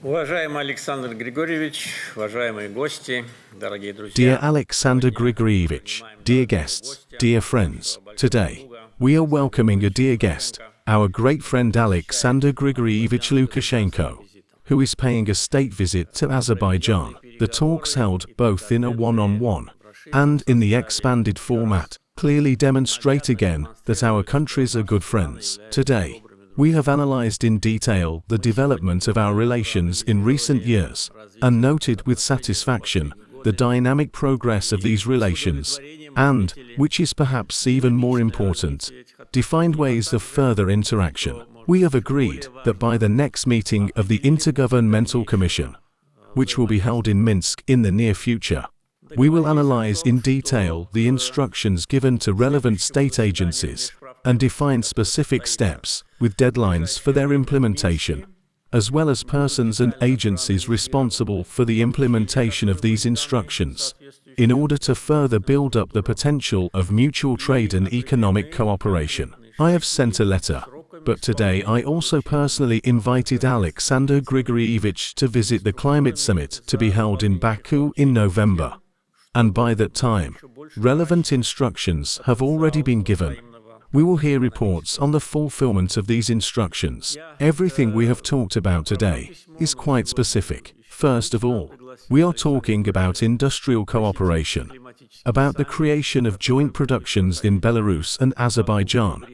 Уважаемый Александр Григорьевич, уважаемые гости, дорогие Dear друзья. Aleksandr Grigorievich, dear guests, dear friends, today, we are welcoming a dear guest, our great friend Aleksandr Grigorievich Lukashenko, who is paying a state visit to Azerbaijan. The talks held both in a one-on-one and in the expanded format clearly demonstrate again that our countries are good friends. Today, we have analyzed in detail the development of our relations in recent years and noted with satisfaction the dynamic progress of these relations and, which is perhaps even more important, defined ways of further interaction. We have agreed that by the next meeting of the Intergovernmental Commission, which will be held in Minsk in the near future, we will analyze in detail the instructions given to relevant state agencies and define specific steps with deadlines for their implementation, as well as persons and agencies responsible for the implementation of these instructions, in order to further build up the potential of mutual trade and economic cooperation. I have sent a letter, but today I also personally invited Aleksandr Grigorievich to visit the climate summit to be held in Baku in November. And by that time, relevant instructions have already been given. We will hear reports on the fulfillment of these instructions. Everything we have talked about today is quite specific. First of all, we are talking about industrial cooperation, about the creation of joint productions in Belarus and Azerbaijan,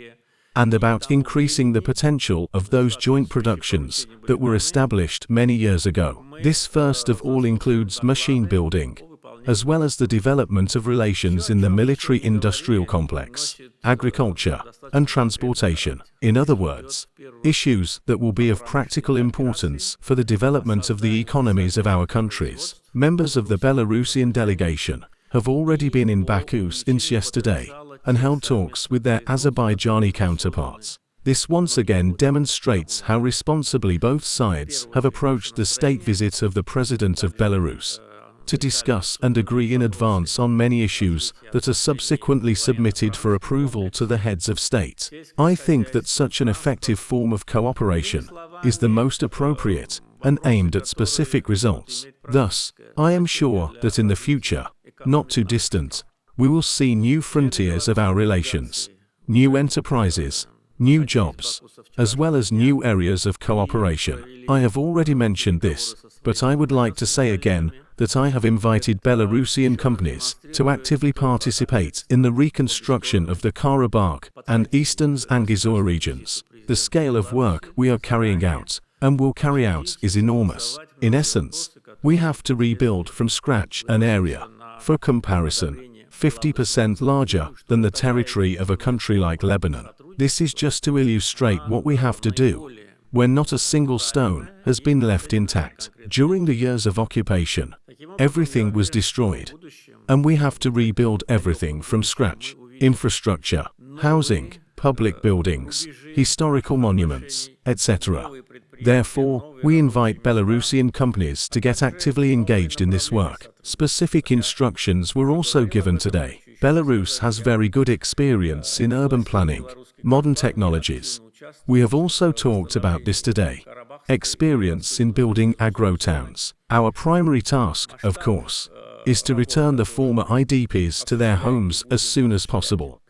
and about increasing the potential of those joint productions that were established many years ago. This first of all includes machine building, as well as the development of relations in the military-industrial complex, agriculture, and transportation. In other words, issues that will be of practical importance for the development of the economies of our countries. Members of the Belarusian delegation have already been in Baku since yesterday and held talks with their Azerbaijani counterparts. This once again demonstrates how responsibly both sides have approached the state visit of the President of Belarus, to discuss and agree in advance on many issues that are subsequently submitted for approval to the heads of state. I think that such an effective form of cooperation is the most appropriate and aimed at specific results. Thus, I am sure that in the future, not too distant, we will see new frontiers of our relations, new enterprises, new jobs, as well as new areas of cooperation. I have already mentioned this, but I would like to say again that I have invited Belarusian companies to actively participate in the reconstruction of the Karabakh and Eastern Zangezur regions. The scale of work we are carrying out and will carry out is enormous. In essence, we have to rebuild from scratch an area, for comparison, 50% larger than the territory of a country like Lebanon. This is just to illustrate what we have to do when not a single stone has been left intact. During the years of occupation, everything was destroyed, and we have to rebuild everything from scratch. Infrastructure, housing, public buildings, historical monuments, etc. Therefore, we invite Belarusian companies to get actively engaged in this work. Specific instructions were also given today. Belarus has very good experience in urban planning, modern technologies. We have also talked about this today. Experience in building agro-towns. Our primary task, of course, is to return the former IDPs to their homes as soon as possible,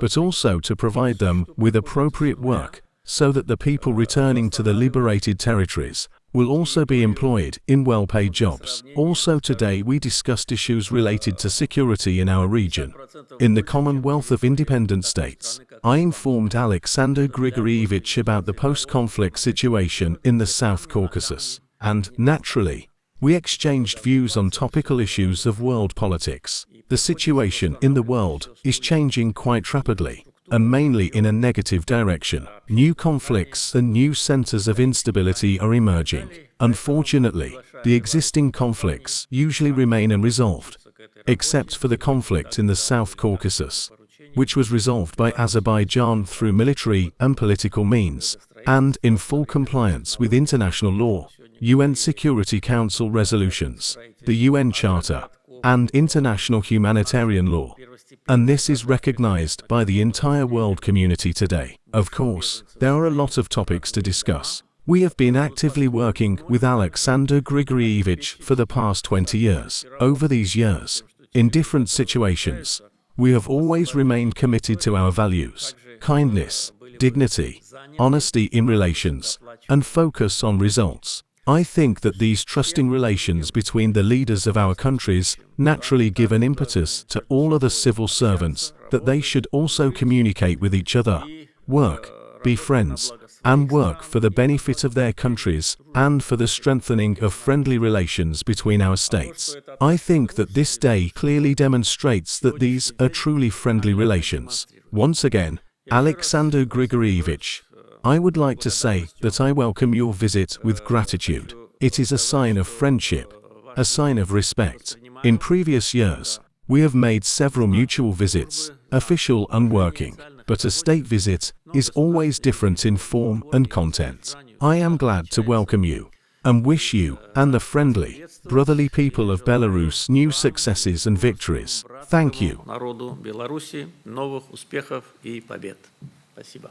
but also to provide them with appropriate work so that the people returning to the liberated territories will also be employed in well-paid jobs. Also today we discussed issues related to security in our region. In the Commonwealth of Independent States, I informed Aleksandr Grigorievich about the post-conflict situation in the South Caucasus, and, naturally, we exchanged views on topical issues of world politics. The situation in the world is changing quite rapidly, and mainly in a negative direction. New conflicts and new centers of instability are emerging. Unfortunately, the existing conflicts usually remain unresolved, except for the conflict in the South Caucasus, which was resolved by Azerbaijan through military and political means, and in full compliance with international law, UN Security Council resolutions, the UN Charter, and international humanitarian law. And this is recognized by the entire world community today. Of course, there are a lot of topics to discuss. We have been actively working with Aleksandr Grigorievich for the past 20 years. Over these years, in different situations, we have always remained committed to our values: kindness, dignity, honesty in relations, and focus on results. I think that these trusting relations between the leaders of our countries naturally give an impetus to all other civil servants that they should also communicate with each other, work, be friends, and work for the benefit of their countries and for the strengthening of friendly relations between our states. I think that this day clearly demonstrates that these are truly friendly relations. Once again, Aleksandr Grigorievich, I would like to say that I welcome your visit with gratitude. It is a sign of friendship, a sign of respect. In previous years, we have made several mutual visits, official and working, but a state visit is always different in form and content. I am glad to welcome you and wish you and the friendly, brotherly people of Belarus new successes and victories. Thank you. Народу Беларуси новых успехов и побед. Спасибо.